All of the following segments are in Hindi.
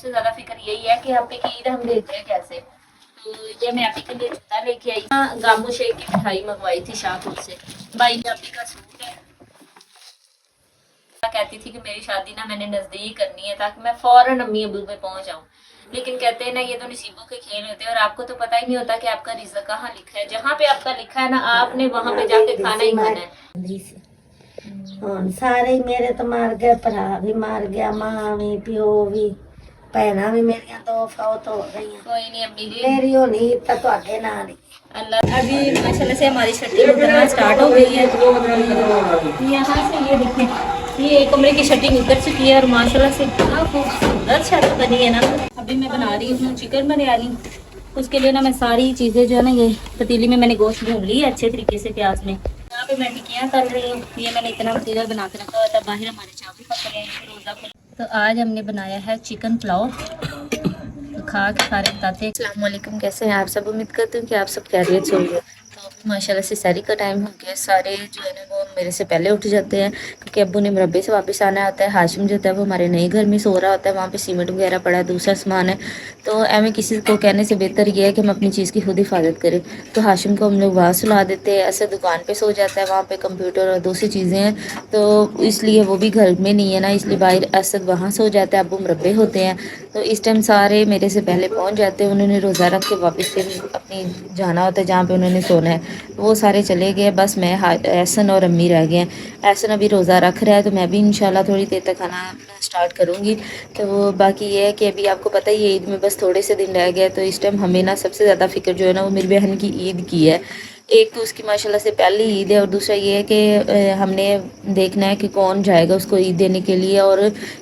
सबसे ज्यादा फिक्र यही है कि हम पे ईद हम देते हैं कैसे। तो ये मैं आप ही के लिए जूता लेके आई, गामू शेख की मिठाई मंगवाई थी शाहपुर से। भाई ने आप ही का सूट है, कहती थी कि मेरी शादी ना मैंने नजदीक करनी है ताकि मैं फौरन अम्मी अबू में पहुंच जाऊं। लेकिन कहते हैं ना ये तो नसीबों के खेल होते हैं और आपको तो पता ही नहीं होता कि आपका रिज़्क कहाँ लिखा है। जहाँ पे आपका लिखा है ना आपने वहां पे जाके खाना ही खाना है। ਹੁਣ ਸਾਰੇ ਹੀ ਮੇਰੇ ਤਾਂ ਮਾਰ ਗਏ, ਭਰਾ ਵੀ ਮਾਰ ਗਿਆ, ਮਾਂ ਵੀ, ਪਿਓ ਵੀ, ਭੈਣਾਂ ਵੀ ਮੇਰੀਆਂ ਦੋ ਫੌਤ ਹੋ ਗਈਆਂ। कोई नहीं अम्मी जी, ਮੇਰੀ होनी ਤਾਂ ਤੁਹਾਡੇ ਨਾਲ ਹੀ। अल्लाह। अभी माशाल्लाह से हमारी छठी उतरना स्टार्ट हो गई है। यहाँ से ये देखें, ये एक कमरे की शटिंग उतर चुकी है और माशाल्लाह से इतना खूबसूरत छत बनी है ना। अभी मैं बना रही हूँ चिकन बिरयानी। उसके लिए ना मैं सारी चीज़ें जो है ना ये पतीली में मैंने गोश्त भून ली है अच्छे तरीके से प्याज में। यहाँ पे मैं टिक्कियाँ कर रही हूँ। ये मैंने इतना मटीरियल बना के रखा हुआ था, बाहर हमारे चावल पक रहे हैं रोज़ा को। तो आज हमने बनाया है चिकन पुलाव। तो खा के सारे बताते हैं। अस्सलाम वालेकुम, कैसे हैं आप सब? उम्मीद करती हूँ कि आप सब खैरियत से होंगे। तो अभी माशाल्लाह से सहरी का टाइम हो गया। सारे जो है ना वो मेरे से पहले उठ जाते हैं क्योंकि अब्बू ने मुरब्बे से वापस आना होता है। हाशिम जो होता है वो हमारे नए घर में सो रहा होता है, वहाँ पे सीमेंट वगैरह पड़ा है, दूसरा सामान है। तो एवं किसी को कहने से बेहतर ये है कि हम अपनी चीज़ की खुद हिफाजत करें। तो हाशिम को हम लोग वहाँ सुला देते हैं, ऐसे दुकान पे सो जाता है, वहाँ पे कंप्यूटर और दूसरी चीज़ें हैं तो इसलिए वो भी घर में नहीं है ना, इसलिए बाहर असद वहाँ सो जाता है, अब्बू मुरब्बे होते हैं। तो इस टाइम सारे मेरे से पहले पहुँच जाते हैं। उन्होंने रोज़ा रख के वापस फिर अपनी जाना होता है जहाँ पे उन्होंने सोना है। वो सारे चले गए, बस मैं एहसन और अम्मी रह गए हैं। एहसन अभी रोज़ा रख रहा है तो मैं भी इंशाल्लाह थोड़ी देर तक खाना स्टार्ट करूँगी। तो बाकी ये है कि अभी आपको पता ही है ईद में बस थोड़े से दिन रह गए। तो इस टाइम हमें ना सबसे ज़्यादा फ़िक्र जो है ना वो मेरी बहन की ईद की है। एक तो उसकी माशाल्लाह से पहली ईद है और दूसरा ये है कि हमने देखना है कि कौन जाएगा उसको ईद देने के लिए और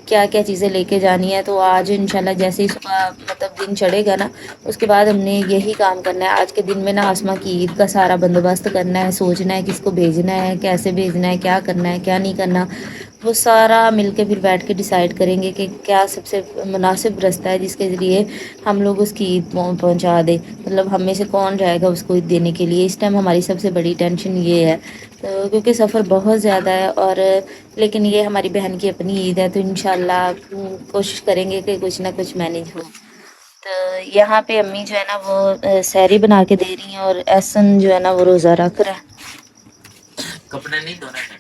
क्या क्या चीज़ें लेके जानी है। तो आज इंशाल्लाह जैसे ही सुबह मतलब दिन चढ़ेगा ना उसके बाद हमने यही काम करना है। आज के दिन में ना आसमा की ईद का सारा बंदोबस्त करना है, सोचना है किसको भेजना है, कैसे भेजना है, क्या करना है, क्या नहीं करना। वो सारा मिलके फिर बैठ के डिसाइड करेंगे कि क्या सबसे मुनासिब रास्ता है जिसके ज़रिए हम लोग उसकी ईद पहुँचा दें। मतलब हम में से कौन जाएगा उसको ईद देने के लिए। इस टाइम हमारी सबसे बड़ी टेंशन ये है तो क्योंकि सफ़र बहुत ज़्यादा है और लेकिन ये हमारी बहन की अपनी ईद है तो इंशाल्लाह कोशिश करेंगे कि कुछ ना कुछ मैनेज हो। तो यहाँ पे अम्मी जो है ना वो सहरी बना के दे रही हैं और एहसन जो है ना वो रोज़ा रख रहा है। कपड़े नहीं धोने हैं?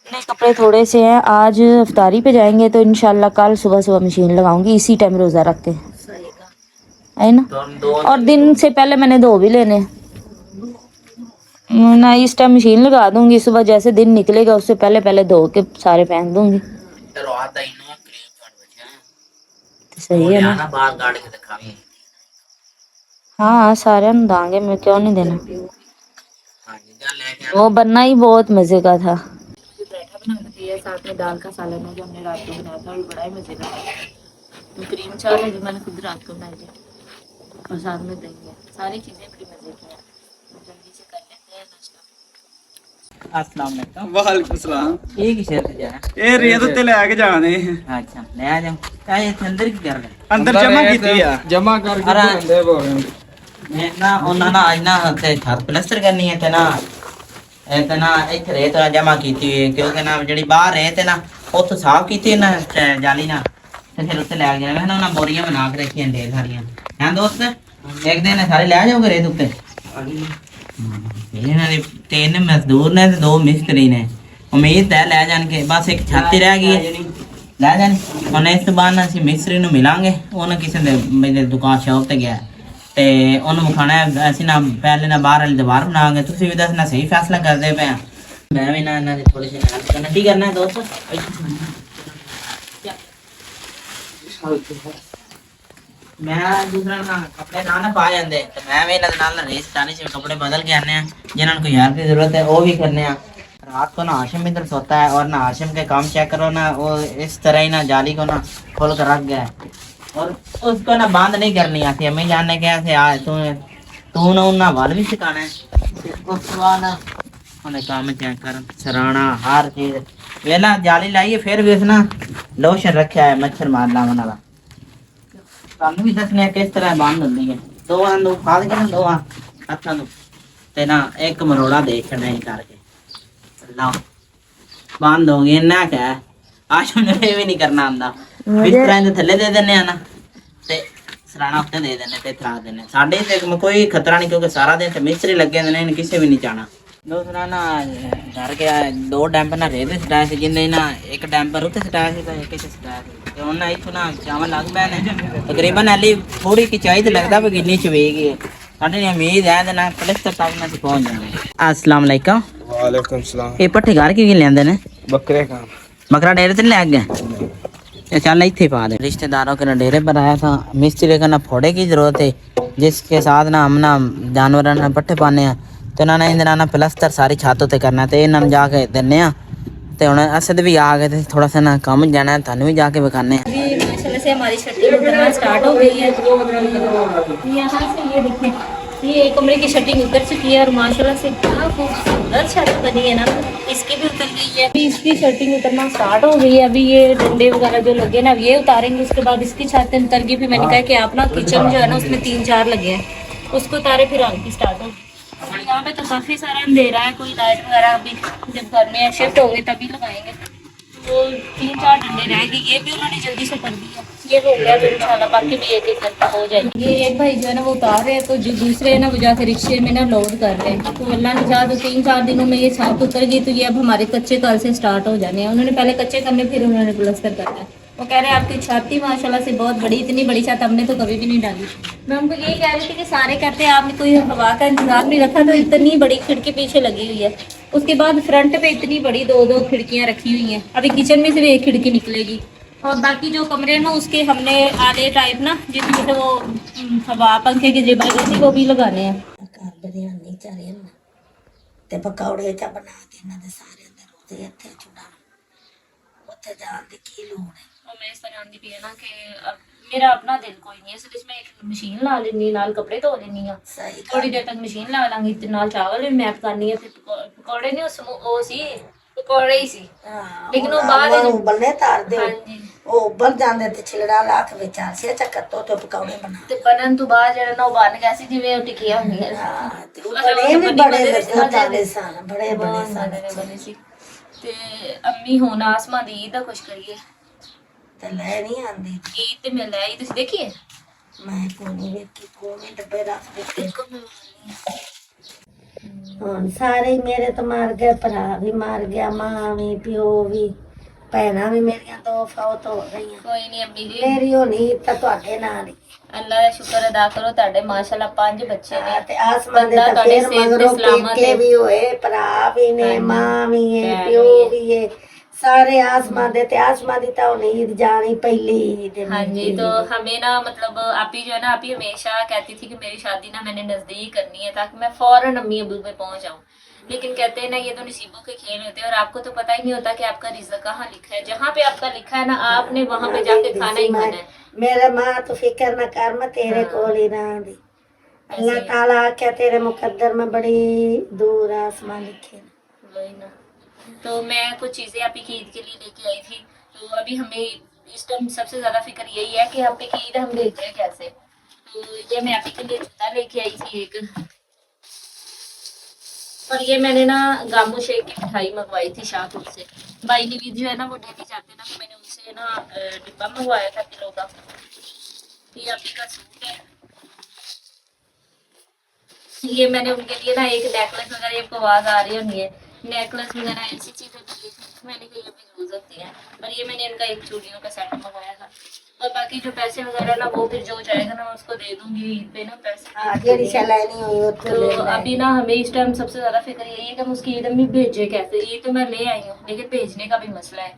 नहीं, कपड़े थोड़े से हैं। आज इफ्तारी पे जाएंगे तो इंशाल्लाह कल सुबह सुबह मशीन लगाऊंगी इसी टाइम रोज़ा रख के, है ना। और दिन से पहले मैंने धो भी लेने ना, इस टाइम मशीन लगा दूंगी, सुबह जैसे दिन निकलेगा उससे पहले पहले धो के सारे फेंक दूंगी। तो सही है ना। बाहर गाड़ के दिखावी। हाँ सारे दांगे में क्यों नहीं देना। वो बनना ही बहुत मजे का था। पराठा बना दिया, साथ में दाल का सालन है जो हमने रात को बनाया था और बड़ा ही मजे का था। तो क्रीम चावल है जो मैंने खुद रात को बनाई थी और साथ में दही है। सारी चीजें बड़ी मजे की हैं। जल्दी से कर लेते हैं नाश्ता। अस्सलाम वालेकुम। वालेकुम सलाम। ये किसे से जा ਇਹ ਰੇਤ ਤੇ ਲੈ ਕੇ ਜਾਣੇ अच्छा ले आ जाओ क्या ये अंदर की कर रहे ਅੰਦਰ ਜਮਾ ਕੀਤੀ ਆ जमा करके अरे। बंदे बोल मैं ना ਉਹਨਾਂ ਨਾ ਅੱਜ ਨਾ ਤੇ ਛੱਤ ਪਲਸਟਰ ਕਰਨੀ ਹੈ ਤੇ ਨਾ ਇਹ ਤੇ ਨਾ ਇੱਥੇ ਰੇਤ ਜਮਾ ਕੀਤੀ ਹੋਈ ਹੈ ਕਿਉਂਕਿ ਨਾ ਜਿਹੜੀ ਬਾਹਰ ਰੇਤ ਹੈ ਨਾ ਉੱਥੋਂ ਸਾਫ਼ ਕੀਤੀ ਨਾ ਜਾਲੀ ਨਾ ਤੇ ਫਿਰ ਉੱਤੇ ਲੈ ਜਾਣਾ ਨਾ ਉਹਨਾਂ ਬੋਰੀਆਂ ਬਣਾ ਕੇ ਰੱਖੀਆਂ ਢੇਰ ਸਾਰੀਆਂ ਹਾਂ ਦੋਸਤ ਇੱਕ ਦਿਨ ਸਾਰੇ ਲੈ ਜਾਓਗੇ ਰੇਤ ਉੱਤੇ ਇਹਨਾਂ ਦੇ 3 ਮਜ਼ਦੂਰ ਨੇ ਤੇ 2 ਮਿਸਤਰੀ ਨੇ ਉਮੀਦ ਹੈ ਲੈ ਜਾਣਗੇ ਬਸ ਇੱਕ ਛੱਤ ਹੀ ਰਹਿ ਗਈ ਹੈ ਲੈ ਜਾਣ ਹੁਣ ਇਸ ਤੋਂ ਬਾਅਦ ਅਸੀਂ ਮਿਸਤਰੀ ਨੂੰ ਮਿਲਾਂਗੇ ਉਹਨਾਂ ਕਿਸੇ ਦੇ ਮੇਰੇ ਦੁਕਾਨ ਸ਼ਾਪ ਤੇ ਗਿਆ ਤੇ ਉਹਨੂੰ ਵਿਖਾਣਾ ਅਸੀਂ ਨਾ ਪਹਿਲੇ ਨਾ ਬਾਹਰ ਵਾਲੀ ਦੀਵਾਰ ਬਣਾਵਾਂਗੇ ਤੁਸੀਂ ਵੀ ਦੱਸਣਾ ਸਹੀ ਫੈਸਲਾ ਕਰਦੇ ਪਏ ਆ ਮੈਂ ਵੀ ਨਾ ਇਹਨਾਂ ਦੀ ਥੋੜੀ ਜਿਹੀ ਹੈਲਪ ਕਰਨਾ ਕੀ ਕਰਨਾ ਹੈ ਦੋਸਤ ਮੈਂ ਦੂਸਰਾ ਨਾ ਕੱਪੜੇ ਨਾ ਪਾ ਜਾਂਦੇ ਤੇ ਮੈਂ ਵੀ ਇਹਨਾਂ ਦੇ ਨਾਲ ਰੇਸ ਚਾਣੀ ਚ कपड़े बदल के आने हैं जिन्होंने कोई हेल्प की जरूरत है वो भी करने हैं। रात को ना हाशिम इधर सोता है और ना हाशिम के काम चेक करो ना वो इस तरह ही ना जाली को ना खोल कर रख गया है और उसको ना बंद नहीं करनी आती। हमें जानने क्या थे आज तू ना उन्ना वाल भी सिखाना है उसको ना उन्हें काम चेक कर सराना हर चीज वेला जाली लाइए फिर भी उसने लोशन रखा है मच्छर मारना वाला ਤੁਹਾਨੂੰ ਵੀ ਦੱਸਣਾ ਕਿਸ ਤਰ੍ਹਾਂ ਬੰਦ ਹੁੰਦੀ ਹੈ ਦੋਵਾਂ ਨੂੰ ਫਾੜ ਕੇ ਦੋਵਾਂ ਹੱਥਾਂ ਨੂੰ ਤੇ ਨਾ ਇੱਕ ਮਰੋੜਾ ਦੇਖਣਾ ਹੀ ਕਰਕੇ ਲਓ ਬੰਦ ਹੋ ਗਈ ਨਾ ਕਹਿ ਆਸ਼ਮ ਨੇ ਵੀ ਨਹੀਂ ਕਰਨਾ ਆਂਦਾ ਇਸ ਤਰ੍ਹਾਂ ਦੇ ਥੱਲੇ ਦੇ ਦਿੰਨੇ ਆ ਨਾ ਸਰਾਣਾ ਉੱਤੇ ਦੇ ਦਿੰਨੇ ਤੇ ਥਰਾ ਦਿੰਨੇ। ਸਾਡੇ ਤੇ ਕੋਈ ਖਤਰਾ ਨਹੀਂ ਕਿਉਂਕਿ ਸਾਰਾ ਦਿਨ ਤੇ ਮਿਸਤਰੀ ਲੱਗੇ ਹੁੰਦੇ ਨੇ, ਕਿਸੇ ਵੀ ਨਹੀਂ ਜਾਣਾ। ਦੋ ਸਰਾਣਾ ਘਰ ਕੇ ਦੋ ਡੈਂਪਰ ਨਾ ਰੇਦੇ ਸਟਾਇਆ ਸੀ, ਜਿੰਨੇ ਨਾ ਇੱਕ ਡੈਂਪਰ ਉੱਤੇ ਸਟਾਇਆ ਸੀ ਤੇ ਇੱਕ ਇੱਥੇ ਸਟਾਇਆ ਸੀ ਤੇ ਉਹਨਾਂ ਇੱਥੋਂ ਨਾ ਚਾਵਲ ਲੱਗ ਪਏ ਨੇ। ਤਕਰੀਬਨ ਹਾਲੀ ਥੋੜੀ ਕਿ ਚਾਹੀਦੀ ਲੱਗਦਾ ਵੀ ਕਿੰਨੀ ਚਵੇਗੀ ਸਾਡੀ ਉਮੀਦ ਹੈ ਤੇ ਨਾ ਪਲਸਤਰ ਤੱਕ ਨਾ ਪਹੁੰਚ ਜਾਣੇ। अस्सलाम वालेकुम। वालेकुम सलाम। ये पट्ठे घर क्यों लेंदे ने? बकरे का बकरा डेरे से ले गए? चल इतने पा दे। रिश्तेदारों के ना डेरे पर आया था, मिस्त्री का ना फोड़े की जरूरत है, जिसके साथ ना हम ना जानवर ना पट्ठे पाने हैं तो ना इंदर ना प्लस्तर सारी छत उत्ते करना ते इन्हां नूं जाके दिन्ने आ ते हुण असद भी आ गए थे, थोड़ा सा ना कम जाना है, थानू भी जाके दिखाने हैं। अभी माशाल्लाह से हमारी छठी उतरना स्टार्ट हो गई है। यहाँ से ये देखें, ये एक कमरे की शटिंग उतर चुकी है और माशाल्लाह से क्या खूबसूरत छत बनी है ना, इसकी भी उतर गई है। अभी इसकी शटिंग उतरना स्टार्ट हो गई है। अभी ये डंडे वगैरह जो लगे ना ये उतारेंगे, उसके बाद इसकी छत उतर गई। फिर मैंने कहा कि आप ना किचन जो है ना उसमें 3-4 लगे हैं, उसको उतारे फिर आगे स्टार्ट हो। और यहाँ पे तो काफ़ी सारा अंधेरा है, कोई लाइट वगैरह अभी जब घर में शिफ्ट होंगे तभी लगाएंगे। तो 3-4 डंडे रह गए, ये भी उन्होंने जल्दी से कर दिया, ये हो गया तो इंशाल्लाह बाकी भी एक एक करता हो जाएगा। ये एक भाई जो है ना वो उतार रहे हैं, तो जो दूसरे है ना वो जाकर रिक्शे में ना लोड कर रहे हैं। तो अल्लाह ने चाहा तो 3-4 दिनों में ये छत उतर गई, तो ये अब हमारे कच्चे कल से स्टार्ट हो जाने हैं। उन्होंने पहले कच्चे करने फिर उन्होंने प्लस्तर करना है। वो कह रहे हैं आपकी छत ही माशाल्लाह से बहुत बड़ी, इतनी बड़ी छत हमने तो कभी भी नहीं डाली। मैं उनको यही कह रही थी कि सारे कहते हैं आपने कोई हवा का इंतजाम नहीं रखा, तो इतनी बड़ी खिड़की पीछे लगी हुई है। उसके बाद फ्रंट पे इतनी बड़ी 2-2 खिड़कियां रखी हुई हैं। अभी किचन में से भी एक खिड़की निकलेगी और बाकी जो कमरे हैं ना उसके हमने आधे टाइप ना जिसमें से वो हवा पंखे की जबरदस्ती वो भी लगाने हैं। घर बिरयानी चारे ना ते पकौड़े चा बना के ना दे सारे अंदर रोते इत्थे छुड़ा उत्थे जान दी की लोड़ है। और मैं इस तरह आंदी पी है ना कि अब मेरा अपना दिल कोई नहीं है, सिर्फ मैं एक मशीन ला लेनी, नाल कपड़े धो लेनी है, सही थोड़ी देर तक मशीन ला लांगी ते नाल चावल भी मैप करनी है। फिर पकौड़े नहीं वो सी पकौड़े ही सी, लेकिन वो बाद उबलने तार दे हाँ जी ਉਹ ਉੱਬਲ ਜਾਂਦੇ ਤੇ ਛਿਲੜਾ ਰੱਖ ਵਿੱਚ ਆਸੇ ਚੱਕਰ ਤੋਂ ਪਕੌੜੇ ਬਣਾ ਤੇ ਬਣਨ ਤੋਂ ਬਾਅਦ ਜਿਹੜਾ ਨਾ ਉਹ ਬਣ ਗਿਆ ਸੀ ਜਿਵੇਂ ਉਹ ਟਿੱਕੀਆਂ ਹੁੰਦੀਆਂ ਹਾਂ ਤੇ ਉਹ ਬੜੇ ਵੀ ਬੜੇ ਲੱਗੇ ਜਾਂਦੇ ਸਨ, ਬੜੇ ਬੜੇ ਸਨ ਬਣੇ ਸੀ। ਤੇ ਅੰਮੀ ਹੁਣ ਆਸਮਾਂ ਦੀ ਈਦ ਦਾ ਕੁਛ ਕਰੀਏ ਤੇ ਲੈ ਨਹੀਂ ਆਂਦੀ ਈਦ ਤੇ ਮਿਲ ਆਈ, ਤੁਸੀਂ ਦੇਖੀਏ ਮੈਂ ਕੋਈ ਨਹੀਂ ਵੇਖੀ ਕੋਈ ਡੱਬੇ ਰੱਖ ਦਿੱਤੇ ਹੁਣ ਸਾਰੇ ਹੀ ਮੇਰੇ ਤੋਂ ਮਾਰ ਗਏ, ਭਰਾ ਵੀ ਮਾਰ ਗਿਆ, ਮਾਂ ਵੀ ਪਿਓ ਵੀ ਭੈਣਾਂ ਵੀ ਮੇਰੀਆਂ ਦੋ ਫੌਤ ਹੋ ਗਈਆਂ। ਕੋਈ ਨਹੀਂ ਅੰਮੀ ਜੀ, ਮੇਰੀ ਹੋਣੀ ਤਾਂ ਤੁਹਾਡੇ ਨਾਲ ਹੀ ਅੱਲਾ ਦਾ ਸ਼ੁਕਰ ਅਦਾ ਕਰੋ, ਤੁਹਾਡੇ ਮਾਸ਼ਾਅੱਲਾ 5 ਬੱਚੇ ਨੇ ਤੇ ਆਸਮਾਨ ਦੇ ਤਾਂ ਫੇਰ ਮਗਰੋਂ ਪੇਕੇ ਵੀ ਹੋਏ, ਭਰਾ ਵੀ ਨੇ, ਮਾਂ ਵੀ ਹੈ, ਪਿਓ ਵੀ ਹੈ, सारे आसमान देते आसमान दी तो ईद जानी पहली ईद है। हाँ जी, तो हमें ना मतलब आप ही जो है ना आप ही हमेशा कहती थी कि मेरी शादी ना मैंने नजदीक करनी है ताकि मैं फौरन अम्मी अबू पे पहुंच जाऊं, लेकिन कहते हैं ना ये तो नसीबों के खेल होते हैं और आपको तो पता ही नहीं होता कि आपका रिज़्क़ कहाँ लिखा है, जहाँ पे आपका लिखा है ना आपने वहाँ पे जाके खाना ही खाना है। मेरा माँ तो फिक्र न कर, मैं तेरे कोल ही रहां दी। अल्लाह ताला क्या तेरे मुकद्दर में बड़ी दूर आसमान लिखे। वही ना, तो मैं कुछ चीज़ें आप ही की ईद के लिए लेके आई थी, तो अभी हमें इस टाइम सबसे ज़्यादा फिक्र यही है कि आप ही की ईद हम भेजें कैसे। तो ये मैं आप ही के लिए जूता लेके आई थी एक, और ये मैंने ना गामू शेख की मिठाई मंगवाई थी शाहपुर से। भाई ने भी जो है ना वो डेली जाते ना, तो मैंने उनसे ना डिब्बा मंगवाया था किलो का। ये आप ही का सूट है, ये मैंने उनके लिए ना एक नेकलेस वगैरह, आपको आवाज़ आ रही होनी है, नेकलेस वगैरह ऐसी चीज़ें तो ली थी मैंने कही अभी यूज़ होती है। और ये मैंने इनका एक चूड़ियों का सेट मंगवाया था, और बाकी जो पैसे वगैरह ना वो फिर जो जाएगा ना मैं उसको दे दूंगी ईद पे ना पैसे। तो अभी ना हमें इस टाइम सबसे ज़्यादा फिक्र यही है कि हम उसकी ईद में भेजे कैसे। ये तो मैं ले आई हूँ लेकिन भेजने का भी मसला है।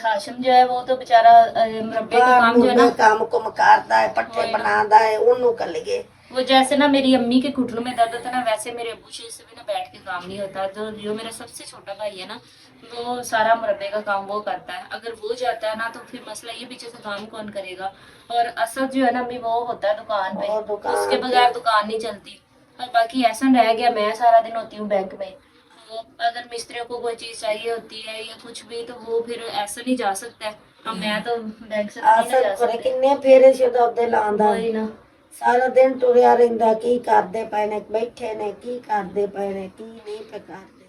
हाशिम जो है वो तो बेचारा मुरब्बे का काम जो है ना काम को मकारता है, पट्टे बनाता है, उन्हों कर लगे। वो जैसे ना मेरी अम्मी के घुटनों में दर्द होता है ना, वैसे मेरे अबू से भी ना बैठ के काम नहीं होता। तो जो मेरा सबसे छोटा भाई है ना वो सारा मुरब्बे का काम वो करता है, अगर वो जाता है ना तो फिर मसला ये पीछे से काम कौन करेगा। और असद जो है ना अम्मी वो होता है दुकान पे, उसके बगैर दुकान नहीं चलती। और बाकी ऐसा रह गया मैं सारा दिन होती हूँ बैंक में, तो अगर मिस्त्रियों को कोई चीज़ चाहिए होती है या कुछ भी तो वो फिर ऐसा नहीं जा सकता है। अब मैं तो बैंक से नहीं जा सकती। किन्ने फेरे शब्द लांदा वही ना, सारा दिन टुरिया रहिंदा, की करदे पए ने, बैठे ने की करदे पए ने, की नहीं पे करदे।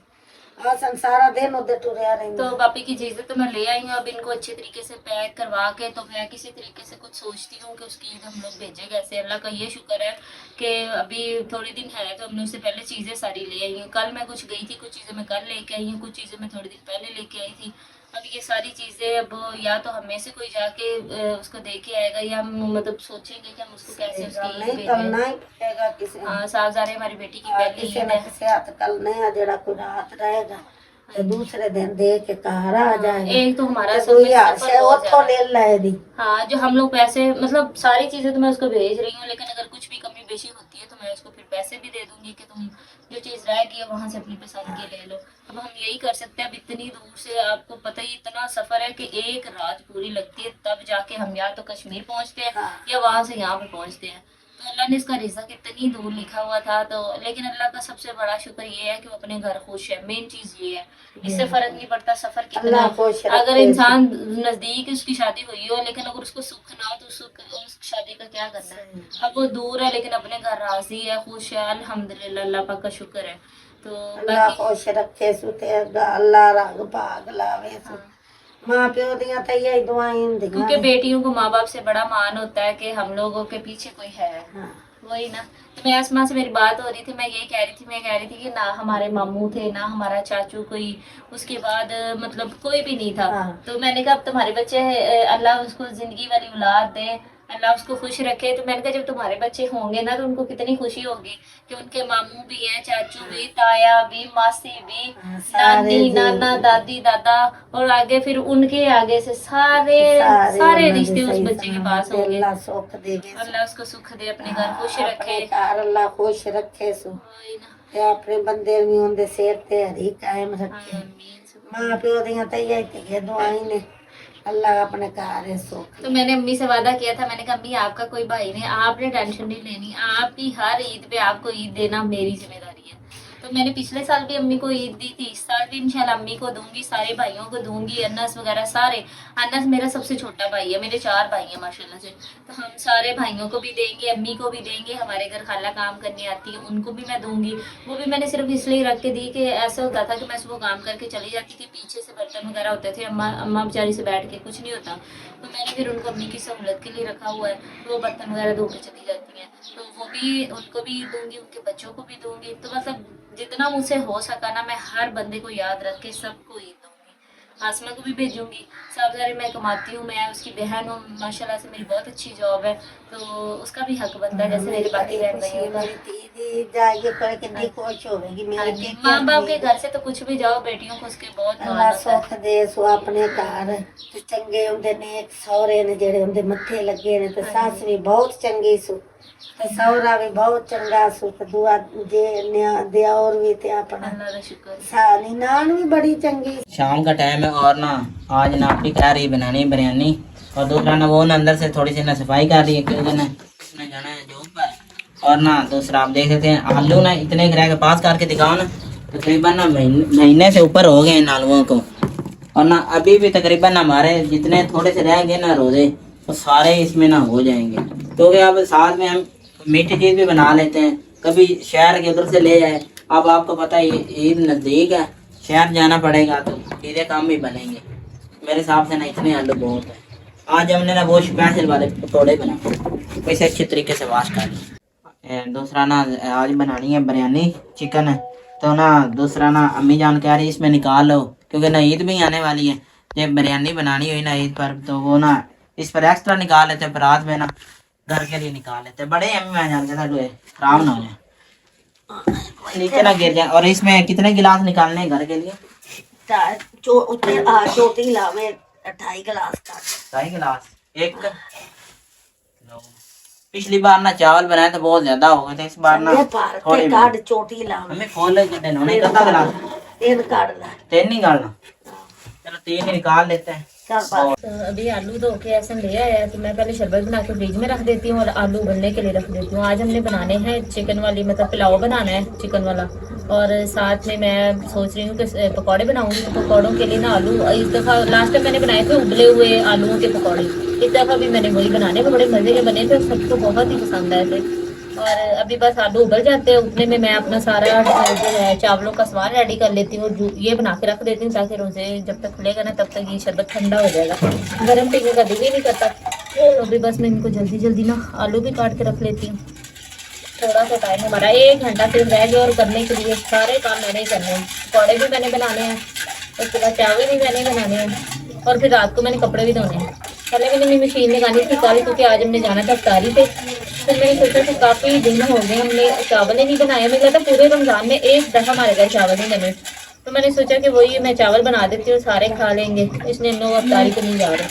हाँ संसारा दिन उधर टुरिया रही। तो पापी की चीजें तो मैं ले आई हूँ, अब इनको अच्छे तरीके से पैक करवा के तो मैं किसी तरीके से कुछ सोचती हूँ कि उसकी ईद हम लोग भेजें कैसे। अल्लाह का ये शुक्र है कि अभी थोड़े दिन है तो हमने उससे पहले चीजें सारी ले आई हूँ। कल मैं कुछ गई थी, कुछ चीजें मैं कल लेके आई हूँ, कुछ चीजें मैं थोड़े दिन पहले लेके आई थी। अब ये सारी चीजें अब या तो हम में से कोई जाके उसको दे के आएगा या हम मतलब सोचेंगे कि हम उसको कैसे उसकी ईद नहीं भेजें। करना ही पड़ेगा किसी हाँ साहबजारे हमारी बेटी की पहली किसी ईद न है। किसी हाथ कल नहीं जेड़ा कोई रात रहेगा तो दूसरे दिन दे के घर आ जाएगा। एक तो हमारा तो असल कोई में हाथ सफर से बहुत उतो ज्यादा है। ले लाए दी। हाँ जो हम लोग पैसे मतलब सारी चीजें तो मैं उसको भेज रही हूँ, लेकिन अगर कुछ भी कमी बेशी होती है तो मैं उसको फिर पैसे भी दे दूंगी कि तुम जो चीज रहेगी है वहां से अपनी पसंद की ले लो। अब हम यही कर सकते हैं। अब इतनी दूर से आपको पता ही इतना सफर है कि एक रात पूरी लगती है तब जाके हम या तो कश्मीर पहुंचते हैं या वहां से यहाँ पे पहुंचते हैं। तो अल्लाह ने इसका रिज़्क इतनी दूर लिखा हुआ था तो, लेकिन अल्लाह का सबसे बड़ा शुक्र ये है कि वो अपने घर खुश है। मेन चीज ये है, इससे फर्क नहीं पड़ता सफर कितना। अल्लाह खुश रखे। अगर इंसान नजदीक उसकी शादी हुई हो लेकिन अगर उसको सुख ना हो तो उस शादी का क्या करना है। अब वो दूर है लेकिन अपने घर राजी है, खुश है, अल्हम्दुलिल्लाह अल्लाह पाक का शुक्र है। तो अल्लाह बाकी खुश रखे सुते अल्लाह रंग भाग लावे सु माँ प्यो दियां तो यही दुआएं क्योंकि होंदियां। बेटियों को माँ बाप से बड़ा मान होता है कि हम लोगों के पीछे कोई है। हाँ। वही ना। तो मैं आसमां से मेरी बात हो रही थी, मैं यही कह रही थी कि ना हमारे मामू थे ना हमारा चाचू कोई, उसके बाद मतलब कोई भी नहीं था। हाँ। तो मैंने कहा अब तुम्हारे बच्चे अल्लाह उसको जिंदगी वाली औलाद दे, अल्लाह उसको खुश रखे। तो मैंने कहा जब तुम्हारे बच्चे होंगे ना तो उनको कितनी खुशी होगी कि उनके मामू भी हैं, चाचू भी, ताया भी, मासी भी, हाँ, सारे नानी जी। नाना दादी दादा और आगे फिर उनके आगे से सारे उन्होंने रिश्ते उस सही बच्चे के सलामत पास होंगे। अल्लाह सुख देवे सु। अल्लाह उसको सुख दे, अपने घर खुश अपने रखे। घर अल्लाह खुश रखे सु वही ना। ते अपने बंदे भी उनके सिर ते हरी कायम रखे। आमीन। माँ प्यो दियां तो यही दुआएं ने अल्लाह अपने घर है सुख। तो मैंने अम्मी से वादा किया था, मैंने कहा अम्मी आपका कोई भाई नहीं, आपने टेंशन नहीं लेनी, आपकी हर ईद पे आपको ईद देना मेरी जिम्मेदारी है। तो मैंने पिछले साल भी अम्मी को ईद दी थी, इस साल भी इंशाल्लाह अम्मी को दूंगी, सारे भाइयों को दूंगी, अनस वगैरह सारे। अनस मेरा सबसे छोटा भाई है, मेरे 4 भाई हैं माशाल्लाह से। तो हम सारे भाइयों को भी देंगे, अम्मी को भी देंगे, हमारे घर खाला काम करने आती है उनको भी मैं दूंगी। वो भी मैंने सिर्फ इसलिए रख के दी कि ऐसा होता था कि मैं सुबह काम करके चली जाती थी, पीछे से बर्तन वगैरह होते थे, अम्मा बेचारी से बैठ के कुछ नहीं होता, तो मैंने फिर उनको अम्मी की सहूलत के लिए रखा हुआ है। तो वो बर्तन वगैरह धो के चली जाती हैं, तो वो भी उनको भी दूंगी, उनके बच्चों को भी दूंगी। तो मतलब जितना मुझसे हो सका ना मैं हर बंदे को याद रख के सबको ईद दूंगी। आसमा को भी भेजूंगी। साहबजारे मैं कमाती हूँ, मैं उसकी बहन हूँ, माशाल्लाह से मेरी बहुत अच्छी जॉब है, तो उसका भी हक बनता है जैसे मेरे बाकी बहन भाइयों का। जाएगी पर कितनी खुश होगी मेरे माँ बाप के घर से तो कुछ भी जाओ, बेटियों को उसके बहुत मान अल्लाह होता है। सुख दे सु अपने घर ते चंगे हुंदे ने सौरे ने जेड़े हुंदे मत्थे लगे ने ते सस भी बहुत चंगी सु ते सौरा भी बहुत चंगा सु ते दुआ जे दियोर भी ते अपना अल्लाह का शुक्र है। सानी नान भी बड़ी चंगी। शाम का टाइम है और ना आज ना अपनी कह रही बनानी है बिरयानी, और दूसरा ना वो ना अंदर से थोड़ी सी ना सफाई कर रही है क्योंकि ना उसने जाना है जॉब पर। और ना दूसरा आप देख सकते हैं आलू ना इतने ग्रह के पास करके दिखाओ ना, तकरीबन ना महीने से ऊपर हो गए इन आलुओं को। और ना अभी भी तकरीबन ना हमारे जितने थोड़े से रहेंगे ना रोजे वो सारे इसमें ना हो जाएंगे, क्योंकि अब साथ में हम मीठी चीज़ भी बना लेते हैं, कभी शहर के उधर से ले जाए। अब आपको पता है ईद नज़दीक है, शहर जाना पड़ेगा तो चीज़ें कम ही बनेंगे। मेरे हिसाब से ना इतने आलू बहुत है। आज हमने ना वो स्पेशल वाले पकौड़े बनाए, वैसे अच्छे तरीके से वाश कर लिए। दूसरा ना आज बनानी है बिरयानी चिकन है, तो ना दूसरा ना अम्मी जान कह रही इसमें निकाल लो क्योंकि ना ईद भी आने वाली है। जब बिरयानी बनानी हुई ना ईद पर तो वो ना इस पर एक्स्ट्रा निकाल लेते, पर रात में ना घर के लिए निकाल लेते। बड़े अम्मी जान के था खराब ना हो जाए, नीचे ना गिर जाए। और इसमें कितने गिलास निकालने हैं घर के लिए? चोटी लावे 28 गिलास का 2.5 गिलास एक। पिछली बार ना चावल बनाए तो बहुत ज्यादा हो गए थे, इस बार ना थोड़ी काट चोटी लावे हमें खोल के उन्होंने कितना गिलास? 3 काट ला 3 निकालना, चलो 3 ही निकाल लेते हैं। चल तो अभी आलू धो के ऐसे ले आया है, तो मैं पहले शरबत बना के फ्रिज में रख देती हूँ और आलू उबलने के लिए रख देती हूँ। आज हमने बनाने हैं चिकन वाली, मतलब पुलाव बनाना है चिकन वाला, और साथ में मैं सोच रही हूँ कि पकौड़े बनाऊंगी। तो पकौड़ों के लिए ना आलू इस दफ़ा लास्ट टाइम मैंने बनाए थे उबले हुए आलूओं के पकौड़े, इस दफ़ा भी मैंने वही बनाने, वो बड़े मज़े के बने थे, सबको बहुत ही पसंद आए थे। और अभी बस आलू उबल जाते हैं, उतने में मैं अपना सारा जो है चावलों का सामान रेडी कर लेती हूँ। ये बना के रख देती हूँ ताकि रोजे जब तक खुलेगा ना तब तक ये शरबत ठंडा हो जाएगा, गर्म पीने का दिल ही नहीं करता। तो अभी बस मैं इनको जल्दी जल्दी ना आलू भी काट के रख लेती हूँ। थोड़ा सा टाइम हमारा 1 घंटा सिर्फ रह गया और करने के लिए सारे काम मैंने ही करने हैं। पकौड़े भी मैंने बनाने हैं, उसके बाद चावल भी मैंने बनाने हैं, और फिर रात को मैंने कपड़े भी धोने हैं। पहले मैंने अपनी मशीन लगानी थी कल, क्योंकि आज हमने जाना था इफ्तारी पे। फिर मैंने सोचा कि काफ़ी दिन हो गए हमने चावल ही नहीं बनाया। मुझे लगा पूरे रमज़ान में एक दफ़ा हमारे घर चावल नहीं बने, तो मैंने सोचा कि वही मैं चावल बना देती हूँ, सारे खा लेंगे, इसलिए इन लोग इफ्तारी पे नहीं जा रहे।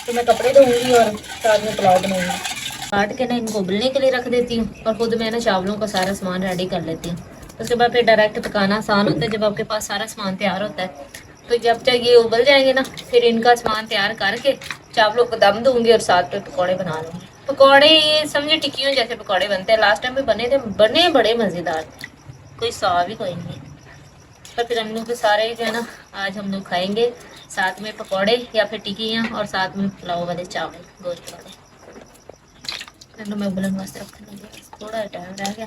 तो मैं कपड़े धोऊंगी और साथ में पुलाव बनाऊंगी। काट के ना इनको उबलने के लिए रख देती हूँ और खुद मैं ना चावलों का सारा सामान रेडी कर लेती हूँ। उसके बाद फिर डायरेक्ट पकाना आसान होता है जब आपके पास सारा सामान तैयार होता है। तो जब तक ये उबल जाएंगे ना फिर इनका सामान तैयार करके चावलों को दम दूंगी और साथ में पकौड़े बना लूँगी। पकौड़े ये समझे टिक्कियों जैसे पकौड़े बनते हैं, लास्ट टाइम भी बने थे, बने बड़े मज़ेदार, कोई साव ही कोई नहीं। पर फिर हम लोग के सारे जो है ना आज हम लोग खाएंगे साथ में पकौड़े या फिर टिक्कियाँ और साथ में पुलाव वाले चावल गोश्त वाले। तो मैं उबलन वास्ते रखने लगी, थोड़ा टाइम रह गया,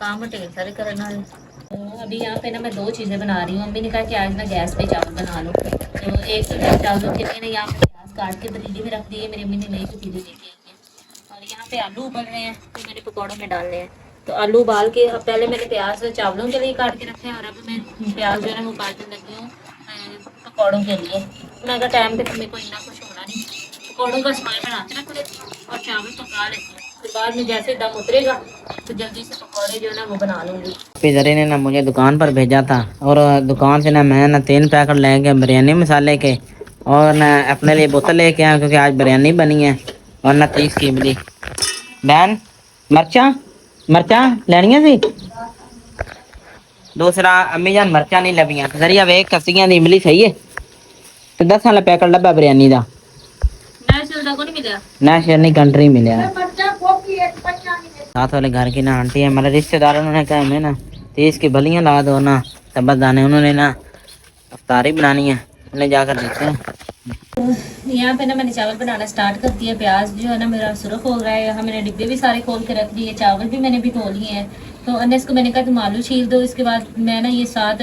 काम ढेर सारे करना है। तो अभी यहाँ पे ना मैं 2 चीज़ें बना रही हूँ। अम्मी ने कहा कि आज ना गैस पे चावल बना लो, तो एक तो चावलों के लिए ना यहाँ पे प्याज काट के पतीली में रख दी है, मेरी अम्मी ने नई पतीली लेके आई है। और यहाँ पे आलू उबल रहे हैं तो मेरे पकौड़ों में डालने हैं। तो आलू उबाल के अब पहले मैंने प्याज चावलों के लिए काट के रखे हैं और अब मैं प्याज जो है ना वो काटने लगी हूँ पकौड़ों के लिए। मैं अगर टाइम पे तो मेरे को इतना कुछ होना नहीं, पकौड़ों का सामान बना के रख लेती हूँ और चावल पका लेती हूँ। फिर बाद में जैसे दम उतरेगा तो जल्दी से पकौड़े जो है ना वो बना लूँगी। पिज़्ज़ा ने ना मुझे दुकान पर भेजा था और दुकान से ना मैं ना 3 पैकेट ले गया बिरयानी मसाले के और ना अपने लिए बोतल लेके आया क्योंकि आज बिरयानी बनी है और ना 30 की मिली। बहन मर्चा लैनियां सी। दूसरा अम्मी जान मर्चा नहीं लभियां जरिया वे कसियां दी इमली सही है तो 10 वाला पैकेट लब्बा बिरयानी दा नेशनल नहीं कंट्री मिला। साथ वाले घर की ना आंटी है हमारे रिश्तेदार, उन्होंने कहा हमें ना 30 की बलियां ला दो ना तब्बत दाने, उन्होंने ना अफ्तारी बनानी है, उन्हें जाकर देखते हैं। यहाँ पे ना मैंने चावल बनाना स्टार्ट कर दिया। प्याज जो है ना मेरा सुरख हो रहा है। यहाँ मैंने डिब्बे भी सारे खोल के रख दिए, चावल भी मैंने भी धो लिए हैं। तो अनस को मैंने कहा तुम आलू छील दो, इसके बाद मैं ना ये साथ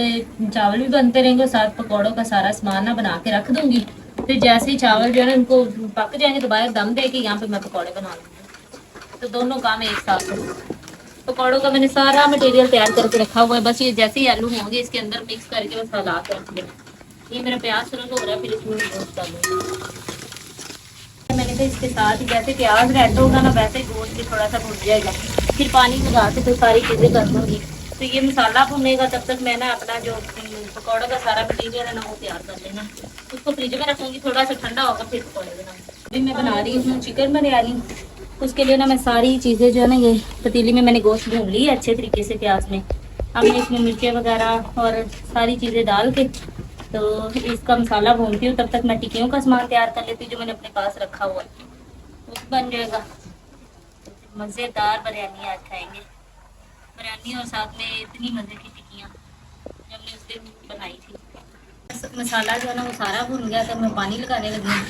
चावल भी बनते रहेंगे और साथ पकौड़ों का सारा सामान ना बना के रख दूंगी। फिर जैसे ही चावल जो है ना उनको पक जाएंगे तो बाहर दम दे के यहाँ पे मैं पकौड़े बना लूँगी। तो दोनों काम एक साथ है। पकौड़ों का मैंने सारा मटेरियल तैयार करके रखा हुआ है, बस ये जैसे ही आलू होंगे इसके अंदर मिक्स करके बस हिला के रख देना। ये मेरा प्याज सुरख हो रहा है, फिर इसमें गोश्त डालूंगी। मैंने कहा इसके साथ ही जैसे प्याज रेड होगा ना वैसे ही गोश्त भी थोड़ा सा भुन जाएगा, फिर पानी लगा के तो सारी चीज़ें कर दूँगी। तो ये मसाला भुनेगा तब तक मैं ना अपना जो पकौड़ों का सारा मटीरियल है ना वो तैयार कर लेना, उसको फ्रिज में रखूँगी, थोड़ा सा ठंडा होगा फिर पकौड़े बनाऊँगी। अभी मैं बना रही हूँ चिकन बिरयानी। उसके लिए ना मैं सारी चीज़ें जो है ना ये पतीली में मैंने गोश्त भून ली है अच्छे तरीके से प्याज में। अब मैं इसमें मिर्चें वगैरह और सारी चीज़ें डाल के तो इसका मसाला भूनती हूँ। तब तक मैं टिक्कियों का सामान तैयार कर लेती हूँ जो मैंने अपने पास रखा हुआ है, वो बन जाएगा। मज़ेदार बिरयानी आज खाएंगे, बिरयानी और साथ में इतनी मज़े की टिक्कियाँ जो हमने उस दिन बनाई थी। मसाला जो है ना वो सारा भून गया तो मैं पानी लगाने लगी हूँ।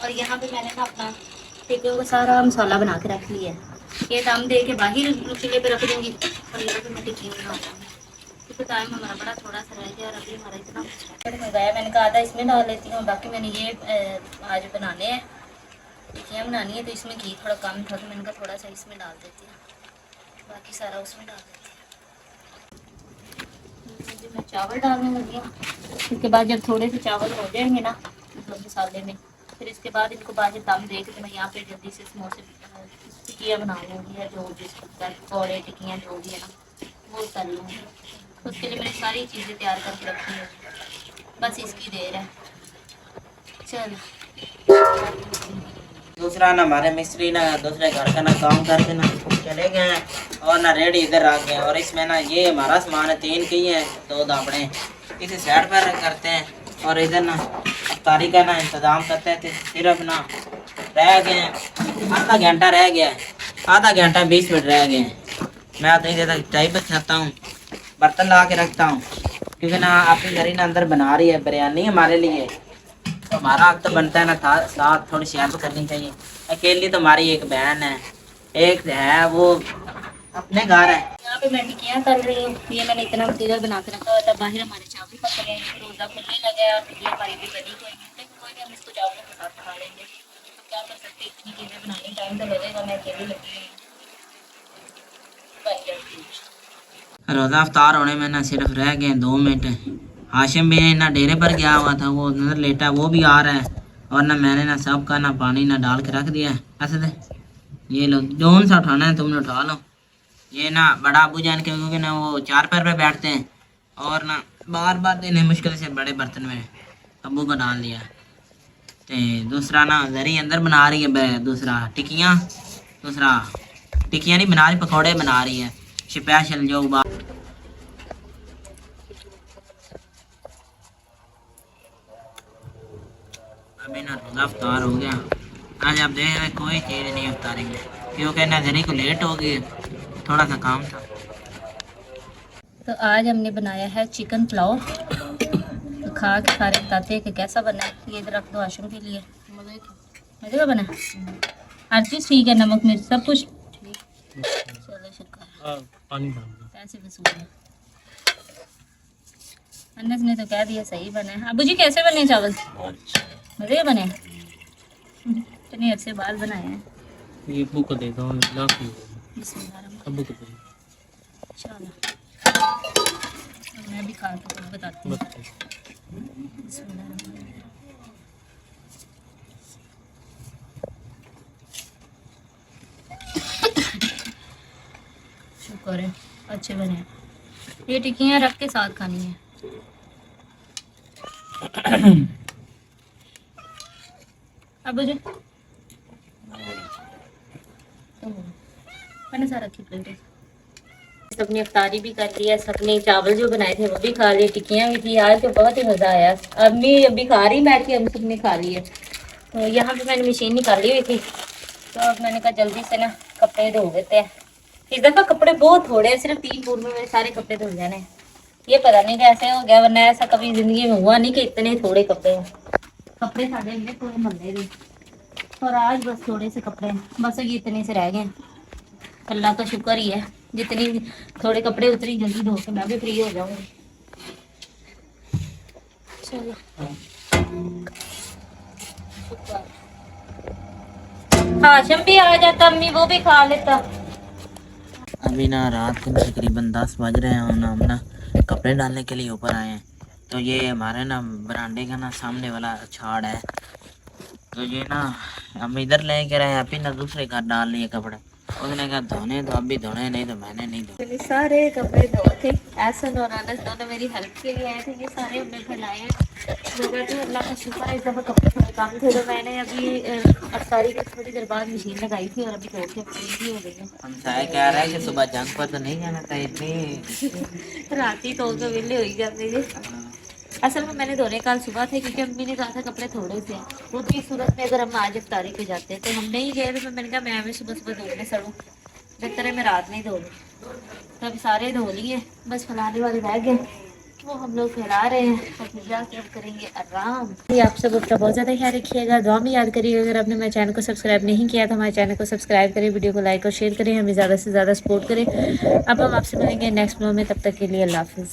और यहाँ पे मैंने ना अपना टिक्कियों का सारा मसाला बना के रख लिया है। ये दम दे के बाहर चूल्हे पे रख दूँगी और यहाँ पे मैं टिक्की बना दूँगी। क्योंकि टाइम हमारा बड़ा थोड़ा सा रह गया और अभी हमारा इतना मंगाया, मैंने कहा था इसमें डाल लेती हूँ। बाकी मैंने ये आज बनाने हैं, टिक्कियाँ बनानी है तो इसमें घी थोड़ा कम था तो मैंने कहा थोड़ा सा इसमें डाल देती हूँ, बाकी सारा उसमें डाल देती हूँ। मैं चावल डालने लगी हूँ। इसके बाद जब थोड़े से चावल हो जाएंगे ना मतलब मसाले में, फिर इसके बाद इनको बाहर दम दे के मैं यहाँ पे जल्दी से समोसे टिक्कियाँ बना लूँगी या जो भी पकौड़े टिक्कियाँ जो भी है ना वो कर लूँगी। उसके लिए मैंने सारी चीज़ें तैयार करके रखी हैं, बस इसकी देर है। चल दूसरा ना हमारे मिस्त्री ना दूसरे घर का ना काम करके ना चले गए हैं और ना रेडी इधर आ गए और इसमें ना ये हमारा सामान है 3 की है 2 दापड़े, इसे साइड पर करते हैं और इधर ना अफ्तारी का ना इंतज़ाम करते हैं। सिर्फ ना रह गए हैं आधा घंटा रह गया है, आधा घंटा 20 मिनट रह गए हैं मैं उतनी देर तक चाय बनाता हूँ, बर्तन ला के रखता हूँ, क्योंकि ना अपनी घरी ना अंदर बना रही है बिरयानी हमारे लिए, तो हमारा हक तो बनता है ना था साथ थोड़ी सी हेल्प करनी चाहिए। अकेली तो हमारी एक बहन है, एक है वो अपने घर है। यहाँ पे मैं टिक्कियाँ कर रही हूँ। ये मैंने इतना मटीरियल बना के रखा हुआ था। बाहर हमारे चावल पक रहे हैं, रोज़ा खुलने लगा है और टिक्की हमारी भी बनी हुई है। लेकिन कोई नहीं, हम इसको चावलों के साथ खा लेंगे। तो क्या कर सकते हैं, इतनी चीज़ें बनाने में टाइम तो लगेगा। मैं अकेली लगी हुई हूँ। रोज़ा अफ्तार होने में ना सिर्फ रह गए 2 मिनट। हाशिम भी ना डेरे पर गया हुआ था, वो नजर लेटा, वो भी आ रहा है। और ना मैंने ना सबका ना पानी ना डाल के रख दिया है। ऐसे दे, ये लो, जोन सा उठाना है तुमने उठा लो। ये ना बड़ा अबू जान के, क्योंकि ना वो 4 पैर पे बैठते हैं और ना बार बार देने मुश्किल से बड़े बर्तन में अबू को डाल दिया। तो दूसरा ना जरी अंदर बना रही है, दूसरा टिक्कियाँ, दूसरा टिक्कियाँ नहीं बना रही, पकौड़े बना रही है स्पेशल जो बात। अभी ना रोज़ा अफ्तार हो गया। आज आप देख रहे कोई चीज़ नहीं अफ्तारेंगे, क्योंकि नजरी को लेट हो गई, थोड़ा सा काम था। तो आज हमने बनाया है चिकन पुलाव। तो खा के सारे बताते हैं कि कैसा बना है। ये इधर रख दो आशम के लिए। मज़े का बना है, हर चीज़ ठीक है, नमक मिर्च सब कुछ ठीक। चलो शुक्र, पैसे वसूल है। अनस ने तो कह दिया सही बना है। अबू जी कैसे बने चावल? मज़े के बने हैं। इतने अच्छे बाल बनाए हैं। ये अब्बू को दे दो, बिस्मिल्लाह। अब्बू को दे दो। चलो मैं भी खा के कुछ बताती हूँ। बिस्मिल्लाह। शुक्र है अच्छे बने हैं। ये टिक्कियाँ रख के साथ खानी है। अब जो मैंने सारा रखी प्लेट। सबने अफ्तारी भी कर लिया, सबने चावल जो बनाए थे वो भी खा लिए, टिक्कियाँ भी थी। आज तो बहुत ही मज़ा आया। अम्मी अभी खा रही बैठ के, हम सबने खा लिए। तो यहाँ पे मैंने मशीन निकाली हुई थी, तो अब मैंने कहा जल्दी से ना कपड़े धो देते हैं। इस दफ़ा कपड़े बहुत थोड़े हैं, सिर्फ 3 बूंद में मेरे सारे कपड़े धुल जाने हैं। ये पता नहीं कैसे हो गया, वरना ऐसा कभी ज़िंदगी में हुआ नहीं कि इतने थोड़े कपड़े हैं। कपड़े साढ़े हमने पूरे मल्ले थे, और आज बस थोड़े से कपड़े हैं, बस ये इतने से रह गए। अल्लाह का शुक्र ही है, जितनी थोड़े कपड़े उतनी जल्दी धो के मैं भी फ्री हो जाऊंगी। चलो हाशिम भी आ जाता, अम्मी वो भी खा लेता। अभी ना रात के तकरीबन 10 बज रहे हैं और ना हम ना कपड़े डालने के लिए ऊपर आए हैं। तो ये हमारे ना बरामदे का ना सामने वाला छाड़ है, तो ये ना हम इधर ले के रहे हैं। अभी ना दूसरे घर डाल लिए कपड़े, उसने कहा धोने तो अभी धोने, नहीं तो मैंने नहीं धोने। मैंने सारे कपड़े धोए थे। एहसन और अनस दोनों मेरी हेल्प के लिए आए थे। ये सारे हमने फैलाए हैं। मैं कहती हूँ अल्लाह का शुक्र है, इस दफ़ा कपड़े थोड़े कम थे, तो मैंने अभी अफ्तारी की थोड़ी देर बाद मशीन लगाई थी और अभी धो के फ्री भी हो गई है। हम सारे कह रहे हैं कि सुबह जंग पर तो नहीं जाना था इतनी रात ही तो विले हो ही जाते थे। असल में मैंने धोने कल सुबह थे, क्योंकि अम्मी ने कहा था कपड़े थोड़े से हैं। वो भी सूरत में अगर हम आज अफ्तारी पे जाते हैं तो हम नहीं गए, तो मैंने कहा मैं सुबह सुबह धोने सड़ूँ, बेहतर है मैं रात नहीं धो लूँ। तो अभी सारे धो लिए, बस फैलाने वाले रह गए, वो हम लोग फैला रहे हैं और फिर जाके अब करेंगे आराम। आप सब अपना बहुत ज़्यादा ख्याल रखिएगा, दुआ में याद करिएगा। अगर आपने मेरे चैनल को सब्सक्राइब नहीं किया तो हमारे चैनल को सब्सक्राइब करें, वीडियो को लाइक और शेयर करें, हमें ज़्यादा से ज़्यादा सपोर्ट करें। अब हम आपसे मिलेंगे नेक्स्ट वीडियो में, तब तक के लिए अल्लाह हाफिज़।